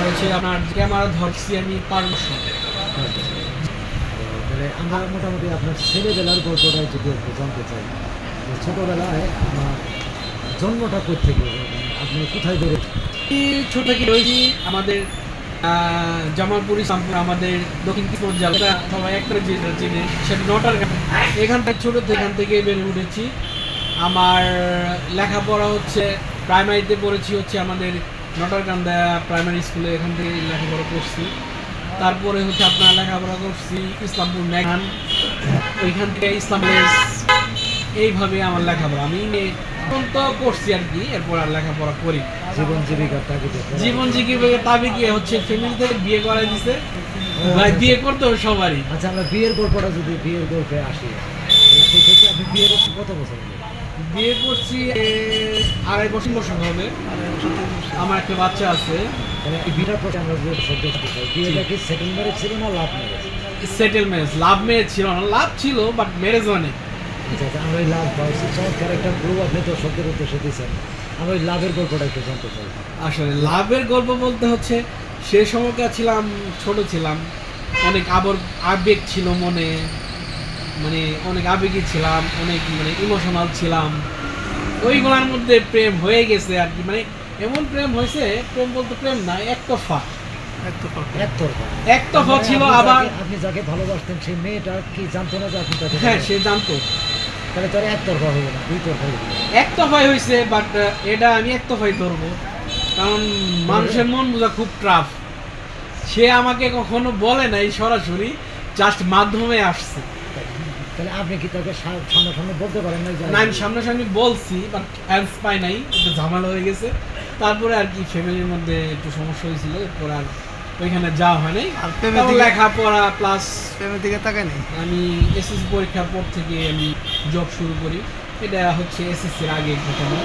হচ্ছে আপনার ক্যামেরা ধরছি আমি 5 বছর। তাহলে আমরা মোটামুটি আপনার ছেলেবেলার গল্পটাই যদি একটু জানতে চাই, ছোটোবেলায় আমার জন্মটা কোত্থেকে, আপনি কোথায় বেড়ে? ছোট থেকে রয়েছি আমাদের জামালপুর ইসলামপুর, আমাদের দক্ষিণ দিনাজপুর জেলা, সবাই একটা যেটা চিনে সেটা নটার। এখান থেকে ছোটো এখান থেকে বেড়ে উঠেছি। আমার লেখাপড়া হচ্ছে প্রাইমারিতে পড়েছি হচ্ছে আমাদের নটারকান্দা প্রাইমারি স্কুলে, এখান থেকে লেখাপড়া করছি। তারপরে হচ্ছে আপনার লেখাপড়া করছি ইসলামপুর ম্যাগান, ওইখান থেকে ইসলাম কলেজ। এইভাবে আমার লেখাপড়া আমি তো করছি আর কি। এরপর আর লেখাপড়া করি জীবন জীবিকার তাগিদে। জীবন জীবিকার তাগিদে হচ্ছে ফ্যামিলি থেকে বিয়ে করাই দিছে। ভাই বিয়ে করতে হবে সবারই। আচ্ছা, আমরা বিয়ের গল্পটা যদি বিয়ের গল্পে আসি, সেই ক্ষেত্রে আপনি বিয়ে করছেন কত বছর? বিয়ে করছি 2.5 বছর হবে। আমার একটা বাচ্চা আছে। এই বিয়েটার পরে আমরা যে শব্দ করতে চাই, বিয়েটা কি সেটেল ম্যারেজ ছিল না love marriage? Settle marriage. Love marriage ছিল না, লাভ ছিল বাট ম্যারেজ মানে। আচ্ছা, আমরা এই লাভ পাইছি চমৎকার একটা গ্রুপ আপনি দর্শকদের উদ্দেশ্যে দিয়েছেন। আমরা ওই লাভের গল্পটা একটু জানতে চাই। আসলে লাভের গল্প বলতে হচ্ছে সে সময়কার ছিলাম, ছোট ছিলাম, অনেক আবেগ ছিল মনে, মানে অনেক আবেগী ছিলাম, অনেক মানে ইমোশনাল ছিলাম। ওইগুলোর মধ্যে প্রেম হয়ে গেছে আর কি। মানে এমন প্রেম হয়েছে, প্রেম বলতে প্রেম না, একতরফা ছিল। আবার আপনি যাকে ভালোবাসতেন সেই মেয়েটা কি জানতো না যে আপনি তাকে? হ্যাঁ, সে জানতো। তাহলে তার একতরফা হবে না, দুই তরফা হবে। একতরফাই হয়েছে, বাট এটা আমি একতরফাই ধরবো, কারণ মানুষের মন বোঝা খুব টাফ। সে আমাকে কখনো বলে নাই সরাসরি, জাস্ট মাধ্যমে আসছে। তাহলে আপনি কি তাকে সামনাসামনি বলতে পারেন না? না, আমি সামনাসামনি বলছি বাট অ্যান্স পাই নাই, একটু ঝামেলা হয়ে গেছে। তারপরে আর কি ফ্যামিলির মধ্যে একটু সমস্যা হয়েছিল, এরপর আর ওইখানে যাওয়া হয় নাই। লেখাপড়া প্লাস প্রেমের দিকে তাকাই নাই। আমি এসএসসি পরীক্ষার পর থেকে আমি জব শুরু করি। এটা হচ্ছে এসএসসির আগে ঘটনা।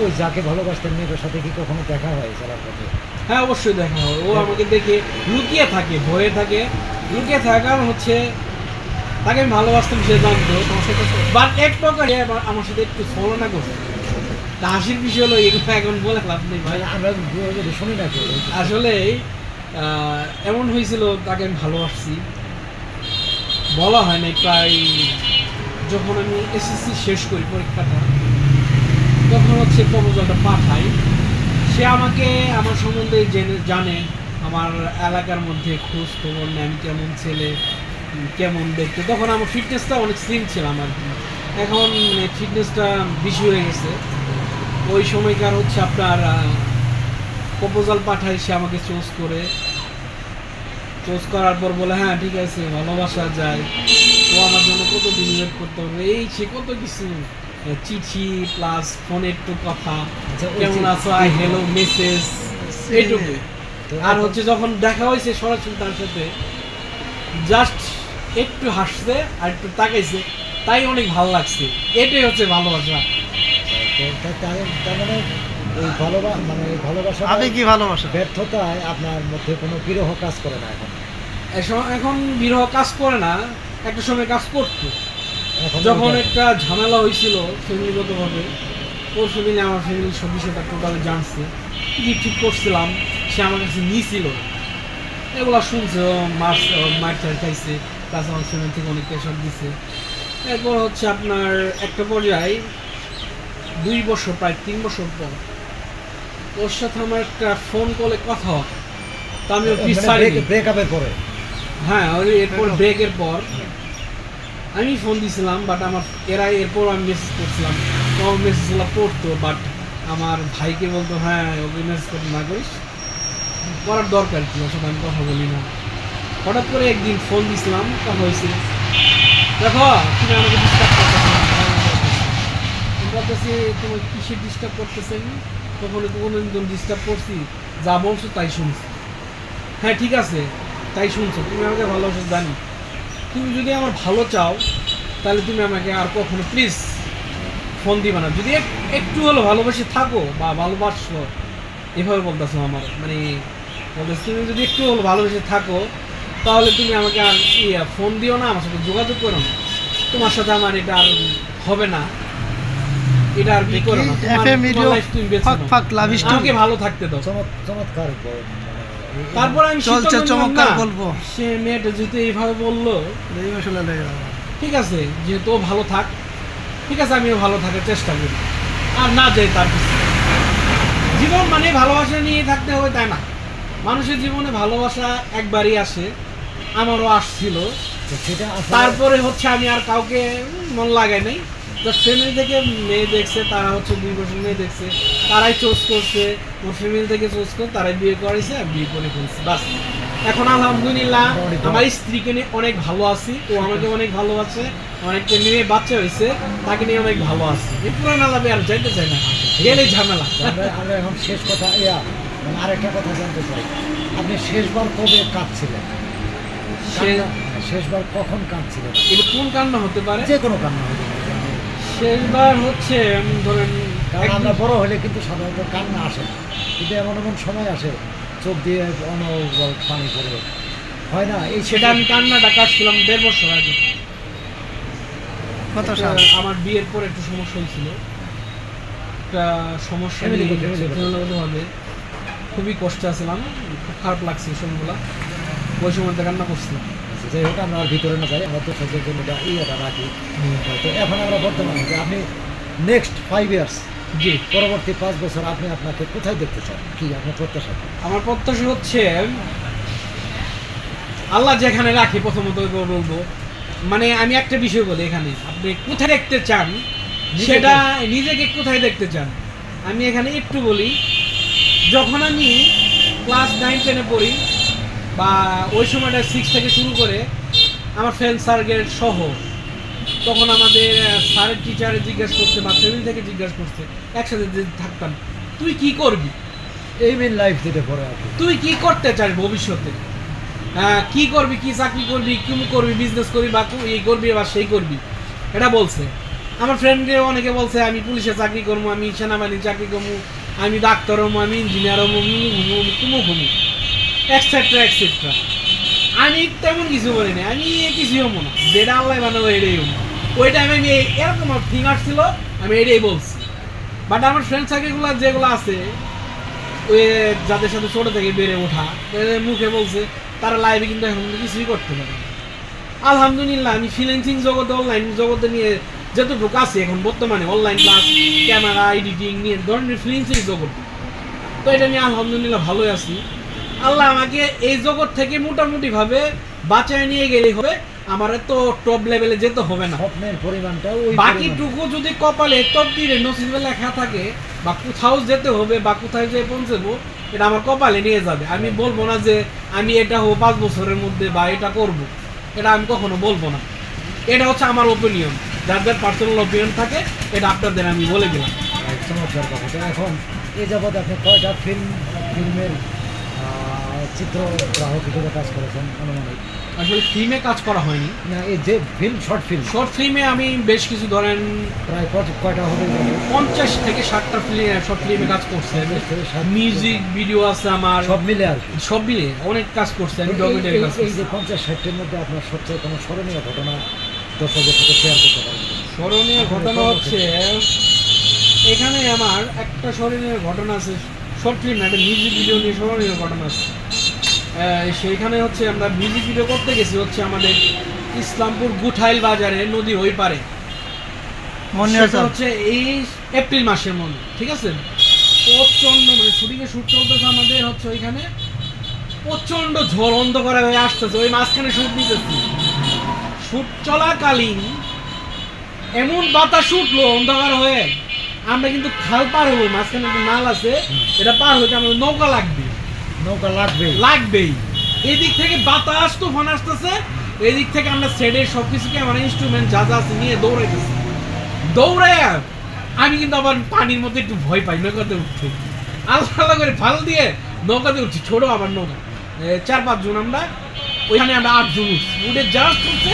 ওই যাকে ভালোবাসতেন মেয়েটার সাথে কি কখনো দেখা হয় চলার পথে? হ্যাঁ, অবশ্যই দেখা হয়। ও আমাকে দেখে লুকিয়ে থাকে, ভয়ে থাকে। লুকিয়ে থাকার কারণ হচ্ছে তাকে আমি ভালোবাসতাম, সে জানতো। বাট এক প্রকারে আমার সাথে একটু ছলনা করছে। হাসির বিষয় হলো এগুলো এখন বলে লাভ নেই ভাই, আমরা শুনি না। আসলে এমন হয়েছিল, তাকে আমি ভালোবাসছি, বলা হয় নাই। প্রায় যখন আমি এসএসসি শেষ করি পরীক্ষাটা, তখন হচ্ছে প্রপোজালটা পাঠাই। সে আমাকে আমার সম্বন্ধে জানে, আমার এলাকার মধ্যে খোঁজ খবর নেয়, আমি কেমন ছেলে, কেমন দেখতে। তখন আমার ফিটনেসটা অনেক স্লিম ছিলাম আর কি। এখন মানে ফিটনেসটা বেশি হয়ে গেছে। ওই সময়কার হচ্ছে আপনার প্রপোজাল পাঠায়, সে আমাকে চুজ করার পর বলে হ্যাঁ ঠিক আছে, ভালোবাসা যায়। ও আমার জন্য কতদিন ওয়েট করতে হবে, এই সে কত কিছু, চিঠি প্লাস ফোনে একটু কথা, কেমন আছো, আই হ্যালো মেসেজ, এইটুকু। আর হচ্ছে যখন দেখা হয়েছে সরাসরি তার সাথে, জাস্ট একটু হাসছে আর একটু তাকাইছে, তাই অনেক ভালো লাগছে। এটাই হচ্ছে ভালোবাসা। তার মানে ওই ভালোবাসা আবেগী ভালোবাসা ব্যর্থতায় আপনার মধ্যে কোনো বিরহ কাজ করে না এখন বিরহ কাজ করে না, একটা সময় কাজ করতো। যখন একটা ঝামেলা হয়েছিল ফ্যামিলিগতভাবে, ওর ফ্যামিলি আমার ফ্যামিলির সব বিষয়টা টোটালি জানছে, কি ঠিক করছিলাম, সে আমার কাছে নিয়েছিল, এগুলো শুনছে। মার খাইছে, প্লাস আমার ফ্যামিলি থেকে অনেক প্রেশার দিছে। এরপর হচ্ছে আপনার একটা পর্যায়ে 2 বছর, প্রায় 3 বছর পর ওর সাথে আমার একটা ফোন কলে কথা হয়। তো আমি ব্রেকআপের পরে, হ্যাঁ, এরপর ব্রেকের পর আমি ফোন দিয়েছিলাম, বাট আমার এরপর আমি মেসেজ করছিলাম, তো মেসেজগুলো পড়তো, বাট আমার ভাইকে বলতো হ্যাঁ ওকে মেসেজ করতে না করিস, করার দরকার কি, ওর সাথে আমি কথা বলি না। হঠাৎ করে একদিন ফোন দিয়েছিলাম, কথা হয়েছে, দেখো তুমি আমাকে ডিস্টার্ব করতেছি, তোমার কিসে ডিস্টার্ব করতেছে, তখন কোনোদিন ডিস্টার্ব করছি, যা বলছো তাই শুনছি। হ্যাঁ ঠিক আছে, তাই শুনছো, তুমি আমাকে ভালোবাসো জানি, তুমি যদি আমার ভালো চাও তাহলে তুমি আমাকে আর কখনো প্লিজ ফোন দিবে না, যদি একটু হলো ভালোবাসে থাকো বা ভালোবাসো, এভাবে বলতেছো আমার, মানে বলতেছো তুমি যদি একটু হলো ভালোবেসে থাকো তাহলে তুমি আমাকে আর ফোন দিও না, আমার সাথে যোগাযোগ করো না, তোমার সাথে আমার এটা আর হবে না, এটা আর কি করো না, তোমার লাইফ তুমি বেছে নাও, আমাকে ভালো থাকতে দাও। চমৎকার তারপর আমি চলছে সিদ্ধান্ত নিলাম চমৎকার না, গল্প। সে মেয়েটা যেহেতু এইভাবে বললো, এই আসলে ঠিক আছে যেহেতু ও ভালো থাক, ঠিক আছে আমিও ভালো থাকার চেষ্টা করি, আর না যাই তার পিছনে। জীবন মানে ভালোবাসা নিয়ে থাকতে হবে তাই না, মানুষের জীবনে ভালোবাসা একবারই আসে, আমারও আসছিল। তো সেটা আসলে তারপরে হচ্ছে আমি আর কাউকে মন লাগাই নাই, জাস্ট ফ্যামিলি থেকে মেয়ে দেখছে, তারা হচ্ছে 2 বছর মেয়ে দেখছে, তারাই চোজ করছে, ওর ফ্যামিলি থেকে চোজ করে তারাই বিয়ে করেছে আর বিয়ে করে ফেলছে, বাস। এখন আলহামদুলিল্লাহ আমার স্ত্রীকে নিয়ে অনেক ভালো আছি, ও আমাকে অনেক ভালোবাসে, আমার একটা মেয়ে বাচ্চা হয়েছে, তাকে নিয়ে অনেক ভালো আছি। এই পুরান আলাপে আর যাইতে চাই না, গেলে ঝামেলা। আমরা এখন শেষ কথা মানে আরেকটা কথা জানতে চাই, আপনি শেষবার কবে কাঁদছিলেন? শেষবার কখন কাঁদছিলেন? এটা কোন কান্না হতে পারে? যে কোনো কান্না হতে পারে। শেষবার হচ্ছে ধরেন কারণ আমরা বড় হলে কিন্তু সাধারণত কান্না আসে না, কিন্তু এমন এমন সময় আসে চোখ দিয়ে অনবরত পানি পড়ে, হয় না? এই সেটা আমি কান্নাটা কাটছিলাম 1.5 বছর আগে। কত একটা সাল? আমার বিয়ের পর একটু সমস্যা হয়েছিল, একটা সমস্যা Family নিয়ে family হবে, খুবই কষ্টে আছিলাম, খুব খারাপ লাগছে এই সময়গুলো, ওই সময়তে কান্না করছিলাম। যাই হোক, আমরা আর ভিতরে না যাই, আমরা তো সহ্যের জন্য ইয়েটা রাখি। তো এখন আমরা বর্তমানে যে আপনি নেক্সট 5 ইয়ার্স, জি, পরবর্তী 5 বছর আপনি আপনাকে কোথায় দেখতে চান, কি আপনার প্রত্যাশা? আমার প্রত্যাশা হচ্ছে আল্লাহ যেখানে রাখি, প্রথমত বলবো, মানে আমি একটা বিষয় বলি, এখানে আপনি কোথায় দেখতে চান, সেটা নিজেকে কোথায় দেখতে চান। আমি এখানে একটু বলি, যখন আমি ক্লাস 9-10-এ পড়ি, বা ওই সময়টা 6 থেকে শুরু করে আমার ফ্রেন্ড সার্কেল সহ, তখন আমাদের স্যারের টিচারে জিজ্ঞাসা করছে বা ফ্যামিলি থেকে জিজ্ঞাসা করছে, একসাথে যে থাকতাম, তুই কি করবি, এই মেন লাইফ যেটা পরে আর কি, তুই কি করতে চাস ভবিষ্যতে, কি করবি, কি চাকরি করবি, কি করবি, বিজনেস করবি বা এই করবি বা সেই করবি, এটা বলছে। আমার ফ্রেন্ডকে অনেকে বলছে আমি পুলিশে চাকরি করবো, আমি সেনাবাহিনী চাকরি করবো, আমি ডাক্তার হবো, আমি ইঞ্জিনিয়ার হবো, কুমুক হবো, এক্সেট্রা এক্সেট্রা। আমি তেমন কিছু বলি না, আমি কিছুই হবো না, যেটা আল্লাহ বানাবো এটাই হবো। ওই টাইমে আমি এরকম ফিঙ্গার ছিল, আমি এটাই বলছি। বাট আমার ফ্রেন্ড সার্কেলগুলো যেগুলো আছে, ওই যাদের সাথে ছোটো থেকে বেড়ে ওঠা, মুখে বলছে তারা লাইভে কিন্তু এখন কিছুই করতে পারে না। আলহামদুলিল্লাহ আমি ফ্রিল্যান্সিং জগতে, অনলাইন জগতে নিয়ে যতটুকু আছে এখন বর্তমানে, অনলাইন ক্লাস, ক্যামেরা, এডিটিং নিয়ে ধরনের ফ্রিল্যান্সিং জগৎ, তো এটা নিয়ে আলহামদুলিল্লাহ ভালোই আছি। আল্লাহ আমাকে এই জগৎ থেকে মোটামুটিভাবে বাঁচায় নিয়ে গেলেই হবে, আমার তো টপ লেভেলে যেতে হবে না। স্বপ্নের পরিমাণটা ওই বাকিটুকু যদি কপালে তকদিরে নসিবে লেখা থাকে, বা কোথাও যেতে হবে বা কোথায় যেয়ে পৌঁছবো, এটা আমার কপালে নিয়ে যাবে। আমি বলবো না যে আমি এটা হবো 5 বছরের মধ্যে বা এটা করব, এটা আমি কখনো বলবো না। এটা হচ্ছে আমার ওপিনিয়ন, যার যার পার্সোনাল ওপিনিয়ন থাকে, এটা আপনাদের আমি বলে দিলাম। চমৎকার কথা। তো এখন এই যাবৎ আপনি কয়টা ফিল্মের চিত্রগ্রাহক হিসেবে কাজ করেছেন আনুমানিক? আসলে ফিল্মে কাজ করা হয়নি, না এই যে শর্ট ফিল্মে আমি বেশ কিছু ধরেন প্রায় কয়টা হবে? 50 থেকে 60টা শর্ট ফিল্মে কাজ করছে। মিউজিক ভিডিও আছে আমার, সব মিলে আর কি, সব মিলে অনেক কাজ করছে। আমি ডকুমেন্টারি কাজ এই যে 50-60-এর মধ্যে আপনার সবচেয়ে কোনো স্মরণীয় ঘটনা দর্শকদের সাথে শেয়ার করতে পারেন? স্মরণীয় ঘটনা হচ্ছে, এখানে আমার একটা স্মরণীয় ঘটনা আছে, শর্ট ফিল্ম একটা মিউজিক ভিডিও নিয়ে স্মরণীয় ঘটনা আছে। সেইখানে হচ্ছে আমরা মিউজিক ভিডিও করতে গেছি হচ্ছে আমাদের ইসলামপুর গুঠাইল বাজারে, নদীর ওই পারে, সেটা হচ্ছে এই এপ্রিল মাসের মধ্যে, ঠিক আছে। প্রচন্ড মানে শুটিংয়ে শুট চলতেছে আমাদের হচ্ছে ওইখানে, প্রচন্ড ঝড় অন্ধকার হয়ে আসতেছে, ওই মাঝখানে শুট নিতেছি। শুট চলাকালীন এমন বাতাস উঠলো অন্ধকার হয়ে, আমরা কিন্তু খাল পার হবো, মাঝখানে একটা নাল আছে, এটা পার হইতে আমাদের নৌকা লাগবেই। এদিক থেকে বাতাস তুফান আসতেছে, এদিক থেকে আমরা সেটের সবকিছুকে আমার ইনস্ট্রুমেন্ট যা যা আছে নিয়ে দৌড়াইতেছি। দৌড়ায় আমি কিন্তু আবার পানির মধ্যে একটু ভয় পাই নৌকাতে উঠতে, আলাদা করে ফাল দিয়ে নৌকাতে উঠছি, ছোট আবার নৌকা, 4-5 জন আমরা, ওইখানে আমরা 8 জন উঠে জাস্ট উঠছে,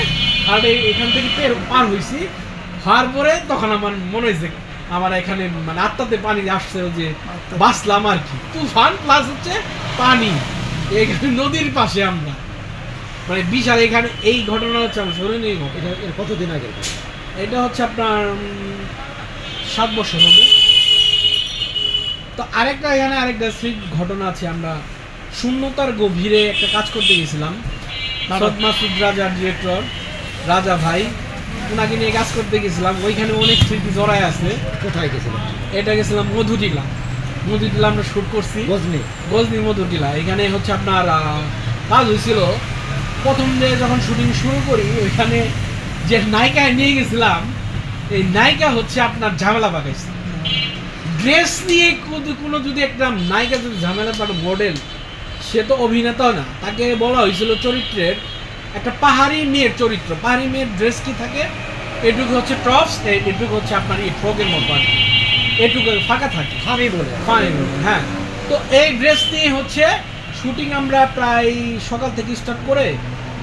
আর এখান থেকে পার হয়েছি। হওয়ার পরে তখন আমার মনে হয়েছে আমার এখানে মানে আত্মাতে পানি আসছে, যে বাঁচলাম আর কি। তুফান প্লাস হচ্ছে পানি, এখানে নদীর পাশে আমরা, মানে বিশাল। এখানে এই ঘটনা হচ্ছে আমার স্মরণীয় ঘটনা। এটা কতদিন আগে? এটা হচ্ছে আপনার 7 বছর হবে। তো আরেকটা এখানে আরেকটা ঘটনা আছে, আমরা শূন্যতার গভীরে একটা কাজ করতে গেছিলাম। সদ মাসুদ রাজার ডিরেক্টর রাজা ভাই, ওনাকে নিয়ে কাজ করতে গেছিলাম। ওইখানে অনেক স্মৃতি জড়ায় আছে। কোথায় গেছিলেন? এটা গেছিলাম মধুটিলা। মধুটিলা আমরা শ্যুট করছি, গজনি মধুটিলা। এখানে হচ্ছে আপনার কাজ হয়েছিল প্রথম যে যখন শুটিং শুরু করি, ওইখানে যে নায়িকা নিয়ে গেছিলাম, এই নায়িকা হচ্ছে আপনার ঝামেলা পাকাইছে। ড্রেস নিয়ে কোনো যদি একটা নায়িকা যদি ঝামেলা পাঠায়, মডেল, সে তো অভিনেতা না। তাকে বলা হয়েছিল চরিত্রের একটা পাহাড়ি মেয়ের চরিত্র। পাহাড়ি মেয়ের ড্রেস কি থাকে, এটুকু হচ্ছে টপস, এটুকু হচ্ছে আপনার এই ফ্রকের মতো আর কি, এটুকু ফাঁকা থাকে, ফানি বলে। হ্যাঁ, তো এই ড্রেস নিয়ে হচ্ছে শুটিং আমরা প্রায় সকাল থেকে স্টার্ট করে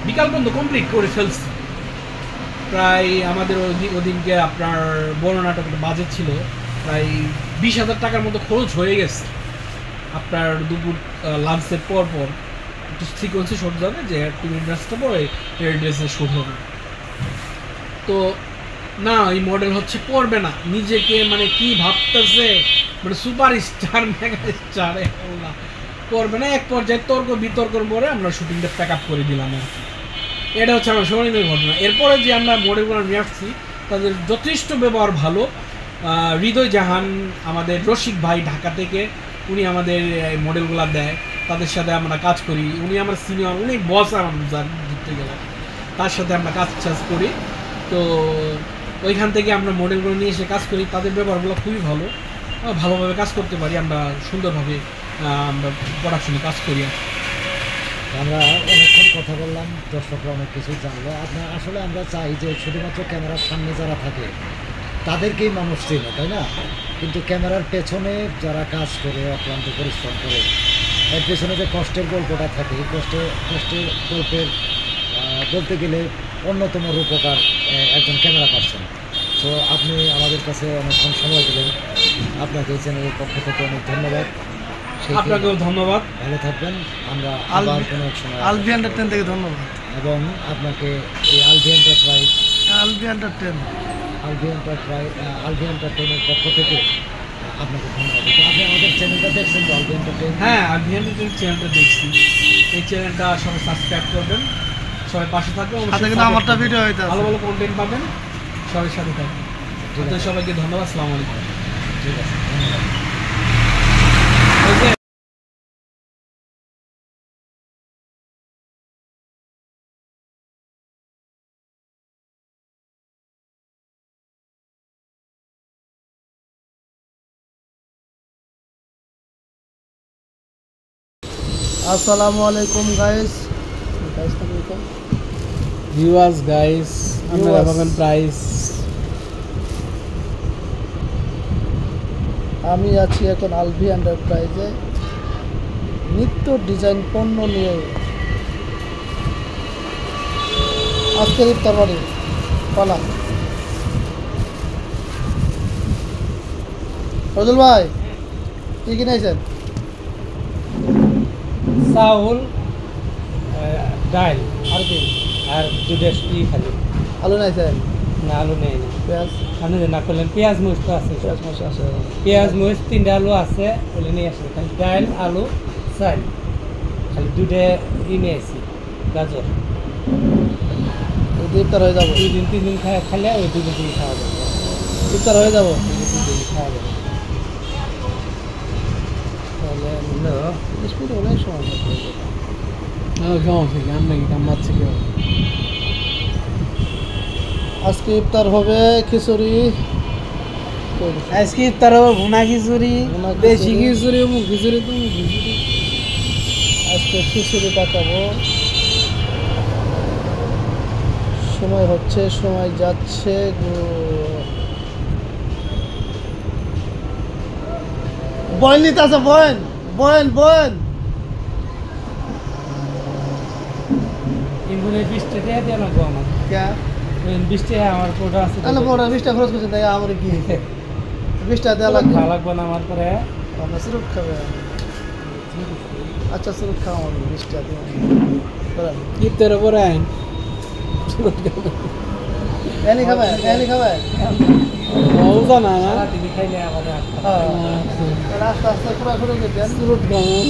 বিকাল পর্যন্ত কমপ্লিট করে ফেলছি। প্রায় আমাদের ওদিনকে আপনার বড় নাটকের বাজেট ছিল প্রায় 20,000 টাকার মতো খরচ হয়ে গেছে। আপনার দুপুর লাঞ্চের পর একটু সিকোয়েন্সে শ্যুট যাবে, যে তুমি ড্রেসটা পরে এই ড্রেসে শ্যুট হবে। তো না, এই মডেল হচ্ছে পরবে না, নিজেকে মানে কি ভাবতেছে, মানে সুপার স্টার, মেগা স্টার, পরবে না। এক পর্যায়ে তর্ক বিতর্কর পরে আমরা শুটিংটা প্যাক আপ করে দিলাম আর কি। এটা হচ্ছে আমার স্মরণীয় ঘটনা। এরপরে যে আমরা মডেলগুলো নিয়ে আসছি, তাদের যথেষ্ট ব্যবহার ভালো। হৃদয় জাহান, আমাদের রসিক ভাই ঢাকা থেকে, উনি আমাদের মডেলগুলো দেয়, তাদের সাথে আমরা কাজ করি। উনি আমার সিনিয়র, উনি বস আমার ধরতে গেলে, তার সাথে আমরা কাজ করি। তো ওইখান থেকে আমরা মডেলগুলো নিয়ে এসে কাজ করি। তাদের ব্যবহারগুলো খুবই ভালো, ভালোভাবে কাজ করতে পারি আমরা, সুন্দরভাবে আমরা প্রোডাকশনে কাজ করি। আমরা অনেকক্ষণ কথা বললাম, দর্শকরা অনেক কিছু জানলো। আসলে আমরা চাই যে শুধুমাত্র ক্যামেরার সামনে যারা থাকে তাদেরকেই মানুষ চেনে, তাই না? কিন্তু ক্যামেরার পেছনে যারা কাজ করে, অক্লান্ত পরিশ্রম করে, এর পেছনে যে কষ্টের গল্পটা থাকে, এই কষ্টের গল্পের বলতে গেলে অন্যতম রূপকার একজন ক্যামেরা পার্সন। তো আপনি আমাদের কাছে অনেকক্ষণ সময় দিলেন, আপনাকে এই চ্যানেলের পক্ষ থেকে অনেক ধন্যবাদ। আপনাকেও ধন্যবাদ, ভালো থাকবেন। আমরা আবার কোনো এক সময় আলভি এন্টারটেইন থেকে ধন্যবাদ, এবং আপনাকে এই আলভি এন্টারটেইনের পক্ষ থেকে আপনাকে ধন্যবাদ। আপনি আমাদের চ্যানেলটা দেখছেন তো, আলভি এন্টারটেইন? হ্যাঁ, আলভি এন্টারটেইন চ্যানেলটা দেখছি। এই চ্যানেলটা সবাই সাবস্ক্রাইব করবেন, সবাই পাশে থাকবেন, আমারটা ভিডিও হইতে ভালো ভালো কন্টেন্ট পাবেন, সবাই সাথে থাকবেন। সবাইকে ধন্যবাদ, আসসালামু আলাইকুম। ঠিক আছে, ধন্যবাদ। আসসালামু আলাইকুম গাইস। ভিউয়ার্স গাইস, আপনারা পাবেন প্রাইস। আমি আছি এখন আলভি এন্টারপ্রাইজে, নিত্য ডিজাইন পণ্য নিয়ে। আজকের ইফতার বাড়ি পালা। ফজল ভাই, কি কিনেছেন? চাউল, ডাল আর কি? আর দুধের খালি। আলু নাইছেন? না, আলু নেই না। পেঁয়াজ? আপনি যে না করলেন, পেঁয়াজ মরিচ তো আছে। পেঁয়াজ মশলা আছে? পেঁয়াজ মরিচ 3টা আলু আছে, ওগুলো নিয়ে আসে। খালি ডাল, আলু, চাল, খালি দুধে নিয়ে আসি, গাজর। ইফতার হয়ে যাবো? 2-3 দিন খাইলে ওই 2 দিন খাওয়া যাবে। ইফতার হয়ে যাবো? 2-3 দিন খাওয়া যাবে। তাহলে অনেক সময় আজকে ইফতার হবে খিচুড়ি। আজকে ইফতার হবে ভুনা খিচুড়ি, দেশি খিচুড়ি, মুখ খিচুড়ি, তো খিচুড়ি। আজকে খিচুড়ি পাকাবো। সময় হচ্ছে, সময় যাচ্ছে। বয়েল নিতে আছে, বয়েল বয়েল বয়েল। কিন্তু 20 টাকা দিয়ে লাগবো আমার। কে? 20 টাকা আমার কোটা আছে। তাহলে পরে 20 টাকা খরচ করছেন, তাই আমার কি 20 টাকা দেওয়া লাগবে? ভালো লাগবে না আমার পরে। আপনার সিরুপ খাবে? আচ্ছা, সিরুপ খাওয়া হবে, 20 টাকা দিয়ে ইফতারের পরে আইন এনি খাবে, এনি খাবে। মজা না না, টিভি খাইলে আবার আস্তে আস্তে পুরো শুরু করে দেন। সুরট খাবেন।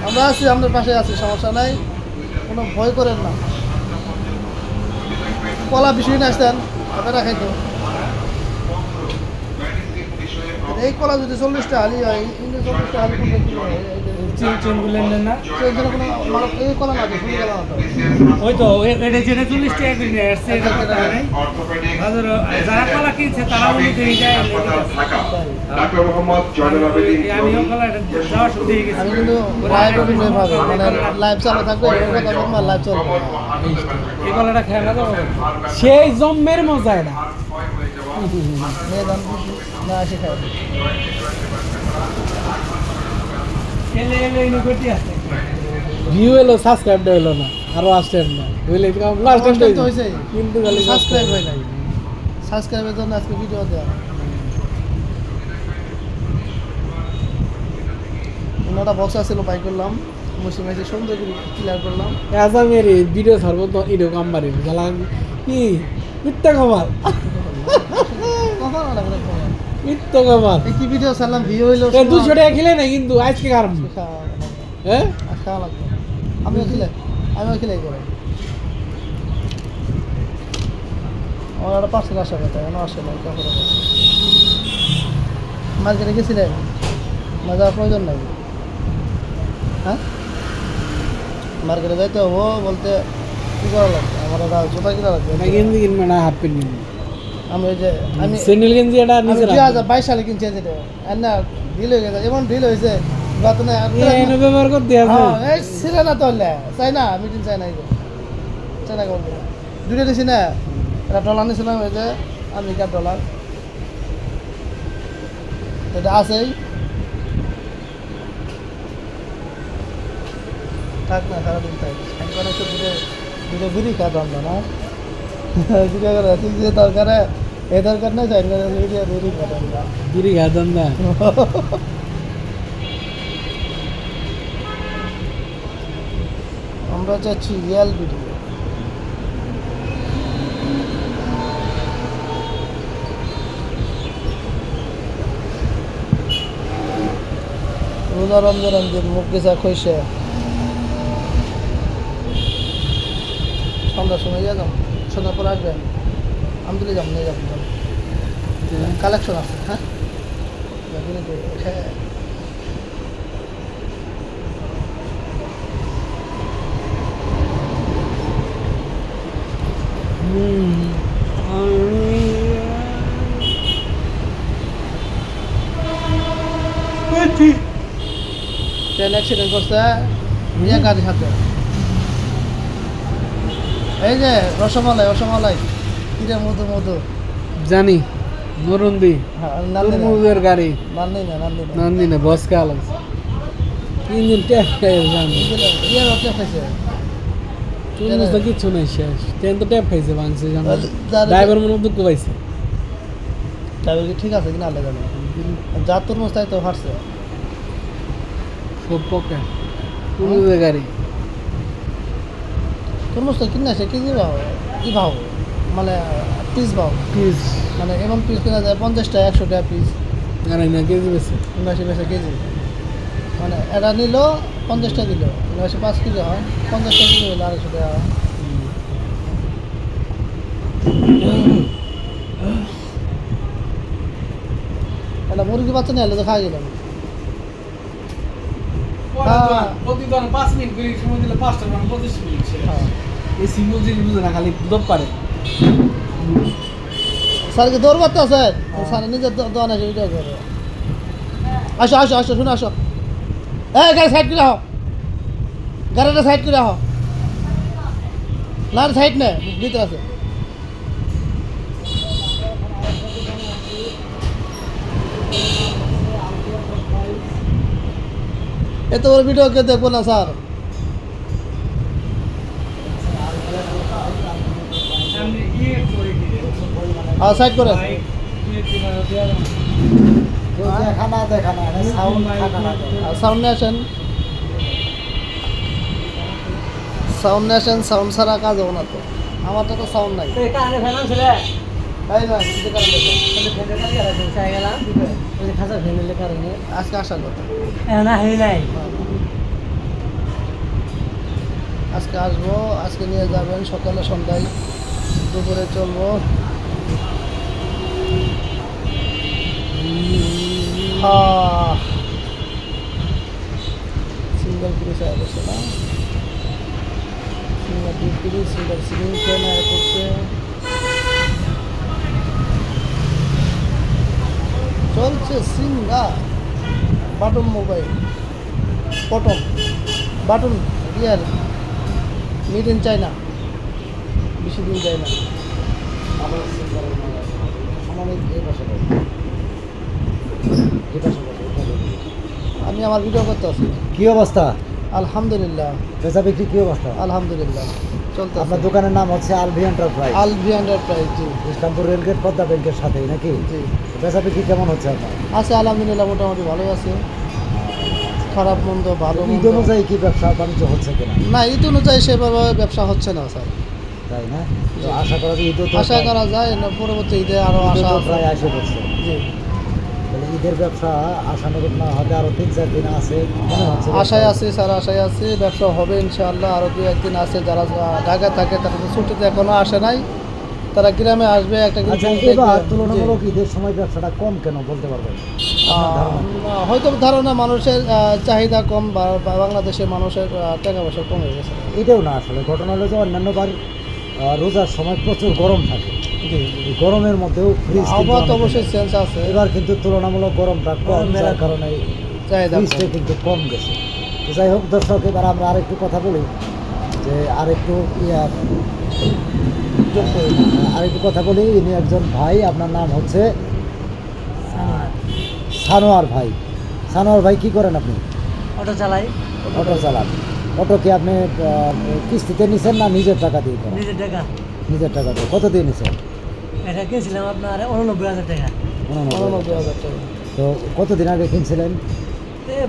আমরা আছি, আমাদের পাশে আছি, সমস্যা নাই, কোনো ভয় করেন না। কলা বিষয় না আসতেন আপনারা খাইতো। এই কলা যদি 40টা হালি হয়, কিন্তু 40টা হালি কোনটা কি হয়? চিন গুলেন না এখানে কোনো এই কলা না, শুধু কলা না। ওই তো এটা যেটা 40 টাকা করে নিয়ে আসছে এটা কথা নাই হাজার যারা কলা কিনছে তারা অনুযায়ী যায় আমিও কলা এটা যাওয়ার সময় দিয়ে গেছি আমি কিন্তু লাইভ ভাবে মানে লাইভ চালু থাকবে, এর কথা বলবো লাইভ চলবে। এই কলাটা খেয়ে না যাবো সেই জম্মের মজা এটা। মেয়ে দাম না আসে খাই। এলে এলে ইউনিভার্সিটি আছে ভিউ এলো, সাবস্ক্রাইবটা হলো না, আরো আসছেন না বুঝলে, লাস্ট টাইম তো হয়েছে কিন্তু খালি সাবস্ক্রাইব হয় নাই। সাবস্ক্রাইবের জন্য আজকে ভিডিও দেওয়া। অন্যটা বক্স আসছিল বাই করলাম, মুসলিম এসে সুন্দর করে ক্লিয়ার করলাম। আজামের ভিডিও ছাড়বো তো ইডো কাম বাড়ি গেলাম কি মিথ্যা কমাল, কখন আলাদা করে কখন? মিথ্যা কমাল। এই কি ভিডিও ছাড়লাম, ভিউ হইলো 200 টাকা খেলে না কিন্তু আজকে কারণ হ্যাঁ খাওয়া লাগবে। আমিও খেলাই করে আমার একটা পার্সেল আসা কথা, এখনো আসে নাই। কখন মার্কেটে গেছিলেন? না যাওয়ার প্রয়োজন নাই। হ্যাঁ, মার্কেটে যাইতে হবো বলতে কী করা লাগবে? আমার একটা জুতা কিনা লাগবে। না গেঞ্জি কিনবে না হাফ প্যান্ট কিনবে, আমি ওই যে আমি স্যান্ডেল গেঞ্জি এটা নিচে 2022 সালে কিনছি যেটা, আর না ঢিল হয়ে গেছে, এমন ঢিল হয়েছে গত না এনে ব্যবহার করতে আছে। হ্যাঁ, এই ছিল না তো চাই না, মিটিং চাই না, চাই না করবো দুটো দিছি না। একটা ডলার নিয়েছিলাম, ওই যে আমেরিকার ডলার, এটা আছেই, থাক না সারাদিন তাই একবার একটু দুটো বিড়ি খাওয়া দাম না দুটো করে ঠিক যে দরকার এ দরকার না, চাই বিড়ি খাওয়া দাম না। বিড়ি খাতাম না আমরা চাচ্ছি রিয়াল ভিডিও। রোজা রমজান দিন মুখ গেছা খইসে সন্ধ্যার সময় যাম, সন্ধ্যার পর আসবেন, আমি তুলে যাবো, নিয়ে যাবো, কালেকশন আছে। হ্যাঁ, ট্রেন অ্যাক্সিডেন্ট করছে নিয়ে গাড়ির হাতে। এই যে রসমালাই কিরে মধু জানি নরন্দি মুজের গাড়ি নন্দি না বস কাল ইঞ্জিন ট্যাপ জানি চুলমুজ তো কিচ্ছু নাই, শেষ ট্রেন তো ট্যাপ খাইছে ভাঙছে, ড্রাইভার মনে দুঃখ পাইছে। ড্রাইভার কি ঠিক আছে কিনা আলাদা জানি, যার তরমুজ তাই তো হাঁটছে সব পকে মুজের গাড়ি। তরমুজ তো কিনে আসে কেজি ভাও, কি ভাও মানে পিস ভাও, পিস মানে এমন পিস কেনা যায় 50 টাকা 100 টাকা পিস, আড়াই না কেজি বেশি, 79 কেজি। মানে এটা নিল 50 টাকা দিল, 5 কেজি হয়, 50 টাকা কেজি হলে 250 টাকা হয়। এটা মুরগি বাচ্চা নিয়ে এলে তো খাওয়া গেলাম। প্রতিদিন 5 মিনিট করে সময় দিলে 5টা 25 মিনিট শেষ। হ্যাঁ, এই সিম্বল জিনিস বুঝে না, খালি দপ পারে। স্যারকে দৌড় মারতে স্যার, স্যার নিজের দোকান আছে ভিডিও করে। আসো শুনে আসো, এই গাড়ি সাইড করে আহ, গাড়িটা সাইড করে আহ, না সাইড নে, ভিতরে আছে। এত বড় ভিডিও কে দেখবো না স্যার? হ্যাঁ, সাইড করে সাউন্ডে আসেন, সাউন্ড ছাড়া কাজ হবে না তো। আমারটা তো সাউন্ড নাই। তাই না, কিছু কারণে আজকে আসার কথা। আজকে আসবো, আজকে নিয়ে যাবেন সকালে সন্ধ্যায়, দুপুরে চলবো। সিঙ্গেল পুলিশ আয়া করছে না, single police single ceiling fan আয়া করছে। চলছে সিঙ্গা বাটন মোবাইল, পটম বাটন ইয়ার মেড ইন চায়না, বেশি দিন যায় না। আমি আমার ভিডিও করতে আছি। কি অবস্থা? আলহামদুলিল্লাহ। বেচা বিক্রি কি অবস্থা? আলহামদুলিল্লাহ চলতে। আপনার দোকানের নাম হচ্ছে আলভি এন্টারপ্রাইজ, আলভি এন্টারপ্রাইজ। জি, ইসলামপুর রেলগেট পদ্মা ব্যাংকের সাথেই নাকি? জি বেচা বিক্রি কেমন হচ্ছে আপনার? আছে আলহামদুলিল্লাহ, মোটামুটি ভালোই আছে। খারাপ মন্দ ভালো ঈদ মন্দ অনুযায়ী কি ব্যবসা বাণিজ্য হচ্ছে কিনা? না, ঈদ অনুযায়ী সেভাবে ব্যবসা হচ্ছে না স্যার। তাই না? তো আশা করা যায় ঈদও তো আশা করা যায় না পরবর্তী ঈদে আরও আশা আছে। প্রায় আসে পড়ছে। জি, তাহলে ঈদের ব্যবসা আশানুরূপ না হতে আরো 3-4 দিন আছে মনে হচ্ছে। আশায় আছি স্যার, আশায় আছি ব্যবসা হবে ইনশাআল্লাহ। আরও 2-1 দিন আছে, যারা ঢাকায় থাকে তারা তো ছুটিতে এখনও আসে নাই, তারা গ্রামে আসবে একটা কিছু আচ্ছা, দেখবে। এবার জি। তুলনামূলক ঈদের সময় ব্যবসাটা কম কেন বলতে পারবেন? আপনার ধারণা? হয়তো ধারণা মানুষের চাহিদা কম, বা বাংলাদেশের মানুষের টাকা পয়সা কমে গেছে। এটাও না, আসলে ঘটনা হলো যে অন্যান্যবার রোজার সময় প্রচুর গরম থাকে, জি, এই গরমের মধ্যেও ফ্রিজ আবহাওয়া তো অবশ্যই চেঞ্জ আছে, এবার কিন্তু তুলনামূলক গরমটা কম, যার কারণে চাহিদা কম। ফ্রিজটা কিন্তু কম গেছে। তো যাই হোক দর্শক, এবার আমরা আরেকটু কথা বলি, যে আরেকটু আরেকটু কথা বলি। ইনি একজন ভাই, আপনার নাম হচ্ছে সানোয়ার ভাই। সানোয়ার ভাই কি করেন আপনি? অটো চালাই, অটো চালান। অটো কি আপনি কিস্তিতে নিছেন না নিজের টাকা দিয়ে করেন? নিজের টাকা। নিজের টাকা দিয়ে। কত দিয়ে নিছেন? এটা কিনছিলাম আপনার 89,000 টাকা। 89,000 টাকা। তো কতদিন আগে কিনছিলেন?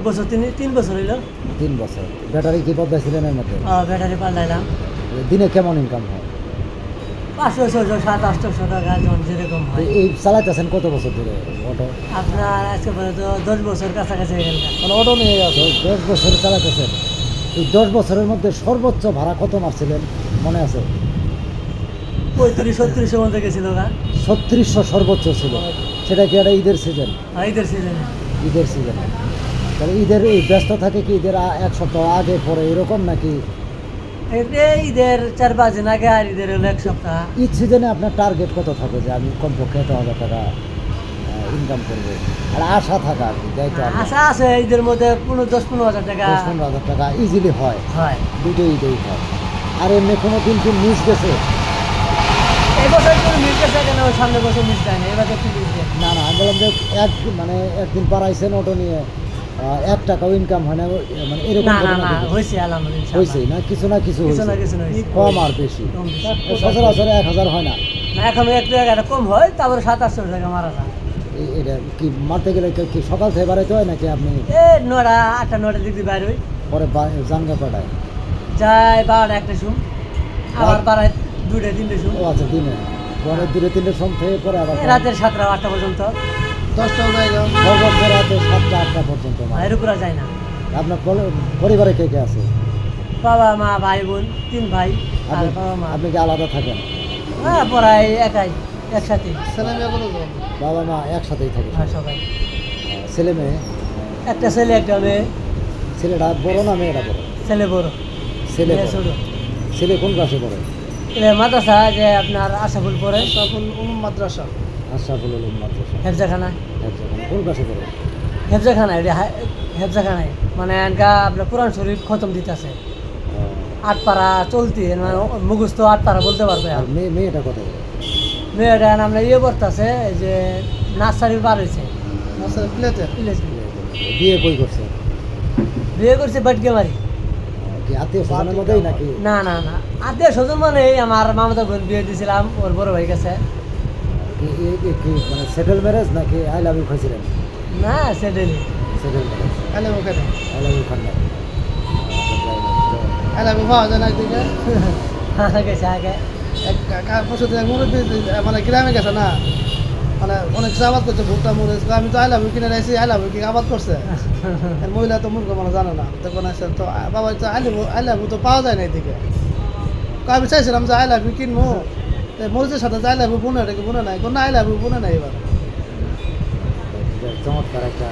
বছর 3 বছর হইল। 3 বছর। ব্যাটারি কি বদলাইছিলেন এর মধ্যে? ব্যাটারি পাল্টাইলাম। দিনে কেমন ইনকাম হয়? 500, 600, 700-800 টাকা যখন যেরকম হয়। এই চালাইতেছেন কত বছর ধরে অটো? আপনার আজকে পর্যন্ত 10 বছর কাছাকাছি হয়ে গেল। মানে অটো নিয়ে গেছে। 10 বছর চালাইতেছেন। এই 10 বছরের মধ্যে সর্বোচ্চ ভাড়া কত মারছিলেন মনে আছে? 35-36 মধ্যে গেছিল গা। 3600 সর্বোচ্চ ছিল। সেটা কি একটা ঈদের সিজন? ঈদের সিজনে। ঈদের সিজনে। তাহলে ঈদের এই ব্যস্ত থাকে কি ঈদের 1 সপ্তাহ আগে পরে এরকম নাকি? ঈদের 4-5 দিন আগে, আর ঈদের হলো 1 সপ্তাহ। ঈদ সিজনে আপনার টার্গেট কত থাকে যে আমি কমপক্ষে 1,000 টাকা ইনকাম করবো? আর আশা থাকা আর কি, যাইতে হবে। আশা আছে ঈদের মধ্যে 10-15 হাজার টাকা 10-15 হাজার টাকা ইজিলি হয়। হয়। দুটোই ঈদেই হয়। আর এমনি কোনো দিন কি মিস গেছে? এই বছর তো মিস গেছে কেন, সামনের বছর মিস যায় না, এবার একটু মিস যায়। না না, আমি বললাম যে একদিন পারাইছেন অটো নিয়ে 1 টাকাও ইনকাম হয় না, মানে এরকম না না ঘটনা না, ঘটেছে? হয়েছে আলহামদুলিল্লাহ। হয়েছেই না, কিছু না কিছু কিছু না হয়েছে। কিছু না হয়েছে। কম আর বেশি কম বেশি। সচরাচর 1000 হয় না। না, এখন একটু টাকাটা কম হয়, তারপরে 700-800 টাকা মারা যায়। এটা কি মারতে গেলে কি সকাল থেকে বাড়াইতে হয় নাকি আপনি 8টা-9টার দিক দিয়ে বাইর হই, পরে জানগা পাঠায়? যায় 12টা-1টা শুন, আবার বাড়ায় 2টা-3টে শুন, ও আচ্ছা, দিনে পরে 2-3 সময় থেকে পরে আবার রাতের 7টা-8টা পর্যন্ত। 10টাও জায়গা। সর্বোচ্চ রাতে 7টা-8টা পর্যন্ত মারে। এর উপরে যায় না। আপনার পরিবারে কে কে আছে? বাবা মা ভাই বোন 3 ভাই আর আপনি বাবা মা। আপনি কি আলাদা থাকেন? হ্যাঁ, পড়াই একাই, একসাথে। ছেলে মেয়ে কত জন? বাবা মা একসাথেই থাকে? হ্যাঁ, সবাই। ছেলে মেয়ে? একটা ছেলে একটা মেয়ে। ছেলেটা বড় না মেয়েটা বড়? ছেলে বড়, ছেলে মেয়ে বড়। ছোট। ছেলে কোন ক্লাসে পড়ে? মাদ্রাসা যে আপনার আশাফুল পড়ে, সাফুল মাদ্রাসা। আশরাফুল উলুম মাদ্রাসা। হেফজাখানায়। কোন ক্লাসে পড়ে? হেফজাখানায়, হেফজাখানায় মানে এনকা আপনার কোরআন শরীফ খতম দিতেছে। 8 পারা চলতি, মানে মুখস্থ 8 পারা বলতে পারবে। আর মেয়েটা কত? মেয়েটা আমরা করতেছে, এই যে নার্সারি পার হয়েছে। আচ্ছা, প্লেতে। বিয়ে কই করছে? বিয়ে করছে বাটকে মারি। কি আত্মীয় স্বজনের মধ্যেই নাকি? না না না, আত্মীয় স্বজন মানে আমার মামাতো বোন বিয়ে দিয়েছিলাম, ওর বড় ভাই গেছে। কি মানে সেটেল ম্যারেজ নাকি আই লাভ ইউ খাইছিলেন? না, সেটাই। Settle marriage. আলে ওখানে আই লাভ ইউ খান না? আলে পাওয়া যায় না একদিকে। গেছে আগে। পরশু দিন এক মুরব্বী মানে গ্রামে গেছে না, মানে অনেক কিছু আবাদ করছে, ভুট্টা মরিচ, আমি তো আইলাম কিনে রাখছি, আইলাম কি আবাদ করছে। আর মহিলা তো মূর্খ মানুষ জানে না, তখন আসে তো বাবা তো আইলাম তো পাওয়া যায় না এদিকে। আমি চাইছিলাম যে আইলাম কিনবো, মরিচের সাথে যে আইলাম বুনে রেখে বুনে নাই, কোনো আইলাম বুনে নাই এবার। চমৎকার একটা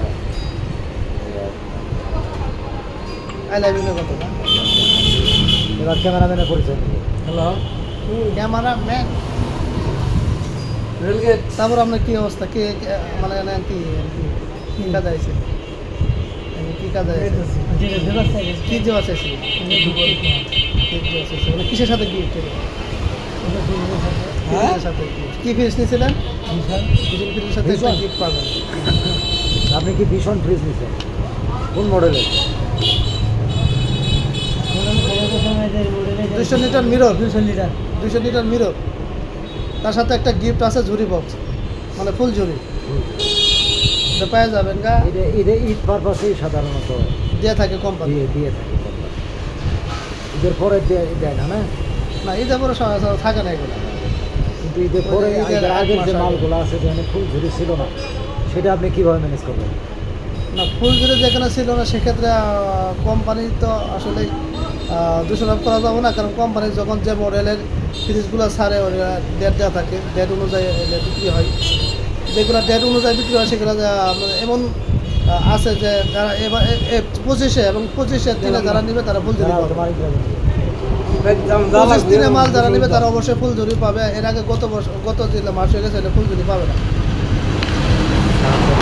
আইলাম কত না এবার ক্যামেরাম্যানের পরিচয় নেব। Hello, camera man. রেলগেট। তারপর আপনার কি অবস্থা, কি মানে কি কি কাজ আছে, কি কাজ আছে, কি যে আছে মানে কিসের সাথে গিফট, সাথে কি ফ্রিজ নিয়েছিলেন? ফ্রিজের সাথে একটা গিফট পাবেন। আপনি কি ভীষণ ফ্রিজ নিচ্ছেন? কোন মডেলের? 200 লিটার মিরর, 200 লিটার মিরর, তার সাথে একটা গিফট আছে ঝুড়ি বক্স, মানে ফুল ঝুড়ি, এটা পেয়ে যাবেন গা। এটা ঈদ পারপাসেই সাধারণত দিয়ে থাকে কোম্পানি, দিয়ে থাকে কোম্পানি। ঈদের পরে দেয় না, না ঈদের পরে থাকে না এগুলো। কিন্তু ঈদের পরে ঈদের আগের যে মালগুলো আছে যেখানে ফুল ঝুড়ি ছিল না, সেটা আপনি কীভাবে ম্যানেজ করবেন? না ফুল ঝুড়ি যেখানে ছিল না সেক্ষেত্রে কোম্পানি তো আসলে দোষারোপ করা যাবে না, কারণ কোম্পানি যখন যে মডেলের ফ্রিজগুলো ছাড়ে ডেট দেওয়া থাকে, ডেট অনুযায়ী বিক্রি হয়। যেগুলো ডেট অনুযায়ী বিক্রি হয় সেগুলো এমন আছে যে যারা এবার 25-এ এবং 25-এর দিনে যারা নেবে তারা ফুল ঝুড়ি পাবে। 25 দিনে মাল যারা নেবে তারা অবশ্যই ফুল ঝুড়ি পাবে। এর আগে গত দিনে মাস হয়ে গেছে ফুল ঝুড়ি পাবে না।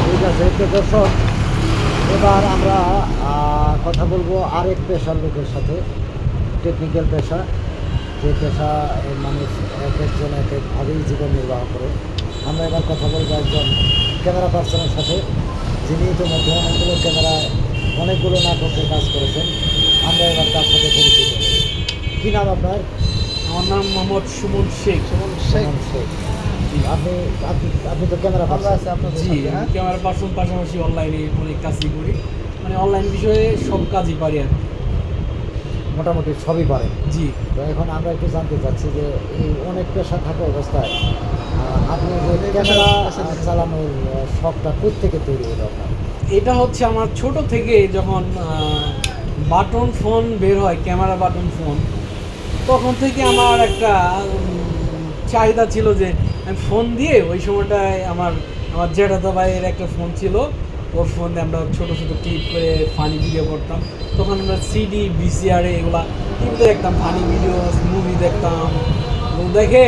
ঠিক আছে, তো দর্শক এবার আমরা কথা বলবো আরেক পেশার লোকের সাথে, টেকনিক্যাল পেশা, যে পেশা মানুষ এক একজন এক একভাবেই জীবন নির্বাহ করে। আমরা এবার কথা বলবো একজন ক্যামেরা পার্সনের সাথে, যিনি ইতিমধ্যে অনেকগুলো নাটকে কাজ করেছেন। আমরা এবার তার সাথে পরিচিত। কী নাম আপনার? আমার নাম মোহাম্মদ সুমন শেখ। সুমন শেখ। আপনি আপনি আপনি তো ক্যামেরা পার্সন। আছে আপনার জি, আমি ক্যামেরা পার্সন, পাশাপাশি অনলাইনে অনেক কাজই করি, মানে অনলাইন বিষয়ে সব কাজই পারি আর কি। মোটামুটি সবই পারেন। জি। তো এখন আমরা একটু জানতে চাচ্ছি যে এই অনেক পেশা থাকা অবস্থায় আপনি যে ক্যামেরা চালানোর শখটা কোত্থেকে তৈরি হলো আপনার? এটা হচ্ছে আমার ছোট থেকে, যখন বাটন ফোন বের হয়, ক্যামেরা বাটন ফোন, তখন থেকে আমার একটা চাহিদা ছিল যে আমি ফোন দিয়ে, ওই সময়টায় আমার জেঠাতো ভাইয়ের একটা ফোন ছিল, ওর ফোন দিয়ে আমরা ছোটো ছোটো ক্লিপ করে ফানি ভিডিও করতাম। তখন আমরা সিডি ভিসিআরে এগুলা টিভিতে দেখতাম, ফানি ভিডিও মুভি দেখতাম। দেখে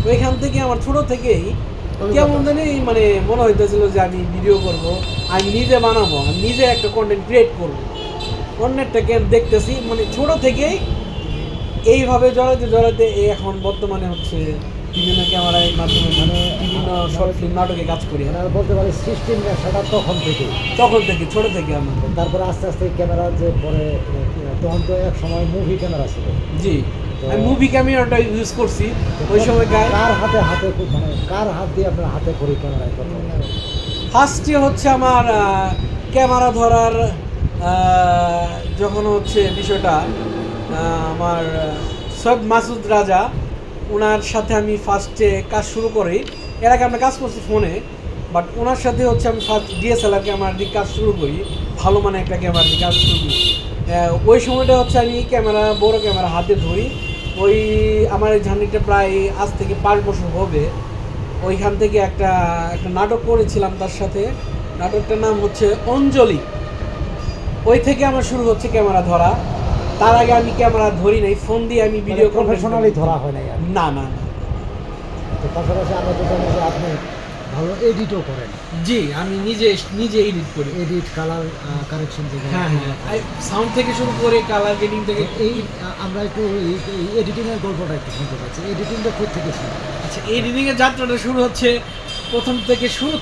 ওইখান থেকে আমার ছোটো থেকেই কেমন জানি মানে মনে হইতেছিল যে আমি ভিডিও করব, আমি নিজে বানাবো, আমি নিজে একটা কন্টেন্ট ক্রিয়েট করবো, অন্যেরটাকে দেখতেছি, মানে ছোটো থেকেই এইভাবে জড়াতে এখন বর্তমানে হচ্ছে বিভিন্ন ক্যামেরার মাধ্যমে মানে বিভিন্ন শর্ট ফিল্ম নাটকে কাজ করি। বলতে পারি সিস্টেম ব্যবসাটা তখন থেকে ছোট থেকে আমার। তারপরে আস্তে আস্তে ক্যামেরা যে পরে, তখন তো এক সময় মুভি ক্যামেরা ছিল। জি, আমি মুভি ক্যামেরাটা ইউজ করছি ওই সময়। কার হাত দিয়ে আপনার হাতে করি ক্যামেরায়? ফার্স্টে হচ্ছে আমার ক্যামেরা ধরার যখন হচ্ছে বিষয়টা, আমার সৈয়দ মাসুদ রাজা, ওনার সাথে আমি ফার্স্টে কাজ শুরু করি। এর আগে আমরা কাজ করছি ফোনে, বাট ওনার সাথে হচ্ছে আমি ফার্স্ট ডিএসএলআর ক্যামেরার দিকে কাজ শুরু করি, ভালো মানে একটা ক্যামেরার দিকে কাজ শুরু করি। ওই সময়টা হচ্ছে আমি বড় ক্যামেরা হাতে ধরি। ওই আমার এই জার্নিটা প্রায় আজ থেকে 5 বছর হবে। ওইখান থেকে একটা নাটক করেছিলাম তার সাথে, নাটকটার নাম হচ্ছে অঞ্জলি। ওই থেকে আমার শুরু হচ্ছে ক্যামেরা ধরা। তার আগে আমি ক্যামেরা ধরি নাই, ফোন দিয়ে আমি ভিডিও প্রফেশনালি ধরা হয় নাই? না না। তো পাশাপাশি আমরা তো জানি যে আপনি ভালো এডিটও করেন। জি, আমি নিজে এডিট করি, এডিট, কালার কারেকশন থেকে। হ্যাঁ, সাউন্ড থেকে শুরু করে কালার গ্রেডিং থেকে। এই আমরা একটু এডিটিংয়ের গল্পটা একটু শুনতে পাচ্ছি। এডিটিংটা কোথেকে ছিল? আচ্ছা, এডিটিংয়ের যাত্রাটা শুরু হচ্ছে প্রথম থেকে, শুরু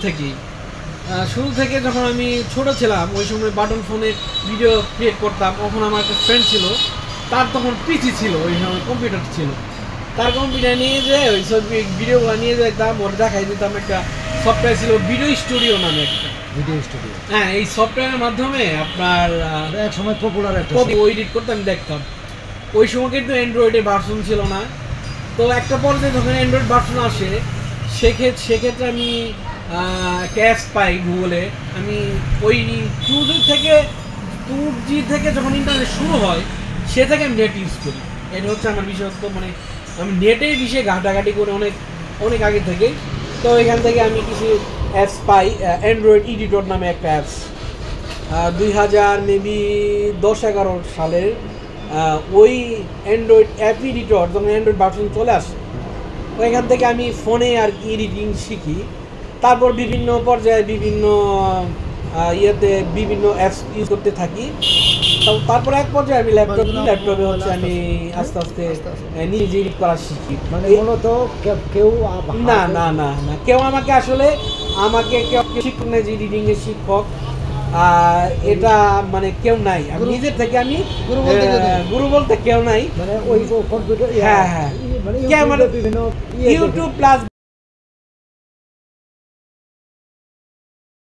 থেকে যখন আমি ছোট ছিলাম, ওই সময় বাটন ফোনে ভিডিও ক্রিয়েট করতাম। তখন আমার একটা ফ্রেন্ড ছিল, তার তখন পিসি ছিল, ওই সময় কম্পিউটার ছিল। তার কম্পিউটার নিয়ে যেয়ে ওই সব ভিডিওগুলো নিয়ে যেতাম, ওর দেখাই দিতাম। একটা সফটওয়্যার ছিল ভিডিও স্টুডিও নামে একটা ভিডিও স্টুডিও। হ্যাঁ, এই সফটওয়্যারের মাধ্যমে আপনার এক সময় পপুলার একটা এডিট করতে আমি দেখতাম। ওই সময় কিন্তু অ্যান্ড্রয়েডের ভার্সন ছিল না। তো একটা পর্যায়ে যখন অ্যান্ড্রয়েড ভার্সন আসে, সেক্ষেত্রে আমি একটা অ্যাপস পাই গুগলে, আমি ওই 2G থেকে যখন ইন্টারনেট শুরু হয় সে থেকে আমি নেট ইউজ করি। এটা হচ্ছে আমার বিশেষত্ব, মানে আমি নেটের বিষয়ে ঘাটাঘাটি করে অনেক আগে থেকেই। তো এখান থেকে আমি কিছু অ্যাপস পাই। অ্যান্ড্রয়েড এডিটর নামে একটা অ্যাপস 2010-11 সালের ওই অ্যান্ড্রয়েড অ্যাপ এডিটর যখন অ্যান্ড্রয়েড ভার্সন চলে আসে ওইখান থেকে আমি ফোনে আর কি এডিটিং শিখি। তারপর বিভিন্ন পর্যায়ে বিভিন্ন ইয়েতে বিভিন্ন অ্যাপস ইউজ করতে থাকি। তারপর এক পর্যায়ে আমি ল্যাপটপে হচ্ছে আমি আস্তে আস্তে নিজে এডিট করা শিখি। মানে মূলত কেউ না না না না কেউ আমাকে কেউ শিক্ষক নেই যে এডিটিংয়ের শিক্ষক, এটা মানে কেউ নাই। আমি নিজের থেকে আমি গুরু বলতে কেউ নাই। মানে ওই কম্পিউটার হ্যাঁ হ্যাঁ মানে ক্যামেরা বিভিন্ন ইউটিউব প্লাস